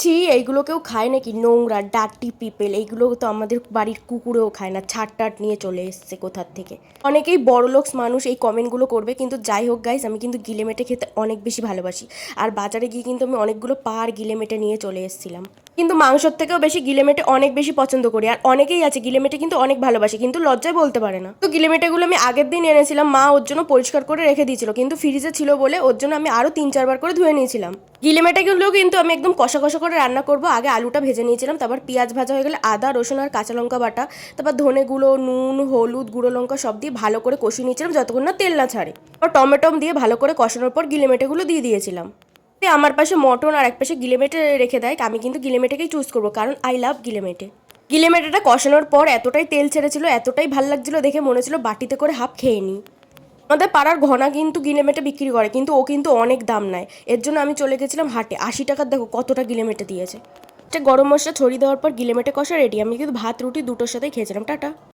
ছি, এইগুলো কেউ খায় নাকি? নোংরা ডার্টি পিপল, এইগুলো তো আমাদের বাড়ির কুকুরেও খায় না, ছাট টাট নিয়ে চলে এসছে কোথার থেকে। অনেকেই বড়লোকস মানুষ এই কমেন্টগুলো করবে, কিন্তু যাই হোক গাইস, আমি কিন্তু গিলেমেটে খেতে অনেক বেশি ভালোবাসি। আর বাজারে গিয়ে কিন্তু আমি অনেকগুলো পার গিলেমেটে নিয়ে চলে এসেছিলাম। কিন্তু মাংসর থেকেও বেশি গিলেমেটে অনেক বেশি পছন্দ করি। আর অনেকেই আছে গিলেমেটে কিন্তু অনেক ভালোবাসে, কিন্তু লজ্জায় বলতে পারে না। তো গিলেমেটেগুলো আমি আগের দিন এনেছিলাম, মা ওর জন্য পরিষ্কার করে রেখে দিয়েছিল, কিন্তু ফ্রিজে ছিল বলে ওর জন্য আমি আরও 3-4 বার করে ধুয়ে নিয়েছিলাম। গিলেমেটেগুলো কিন্তু আমি একদম কষা কষা করে রান্না করবো। আগে আলুটা ভেজে নিয়েছিলাম, তারপর পেঁয়াজ ভাজা হয়ে গেলে আদা রসুন আর কাঁচা লঙ্কা বাটা, তারপর ধনে গুঁড়ো নুন হলুদ গুঁড়ো লঙ্কা সব দিয়ে ভালো করে কষিয়ে নিয়েছিলাম যতক্ষণ না তেল না ছাড়ে। আর টমেটো দিয়ে ভালো করে কষানোর পর গিলেমেটেগুলো দিয়ে দিয়েছিলাম। আমার পাশে মটন আর এক পাশে গিলেমেটে রেখে দেয়, আমি কিন্তু গিলেমেটেকেই চুজ করবো, কারণ আই লাভ গিলেমেটে। গিলেমেটেটা কষানোর পর এতটাই তেল ছেড়েছিল, এতটাই ভাল লাগছিল দেখে মনে হচ্ছিল বাটিতে করে হাফ খেয়ে নিই। আমাদের পাড়ার ঘনা কিন্তু গিলেমেটে বিক্রি করে, কিন্তু ও কিন্তু অনেক দাম নেয়। এর জন্য আমি চলে গেছিলাম হাটে, 80 টাকার দেখো কতটা গিলেমেটে দিয়েছে। গরম মশলা ছড়িয়ে দেওয়ার পর গিলেমেটে কষা রেডি। আমি কিন্তু ভাত রুটি দুটোর সাথেই খেয়েছিলাম। টাটা।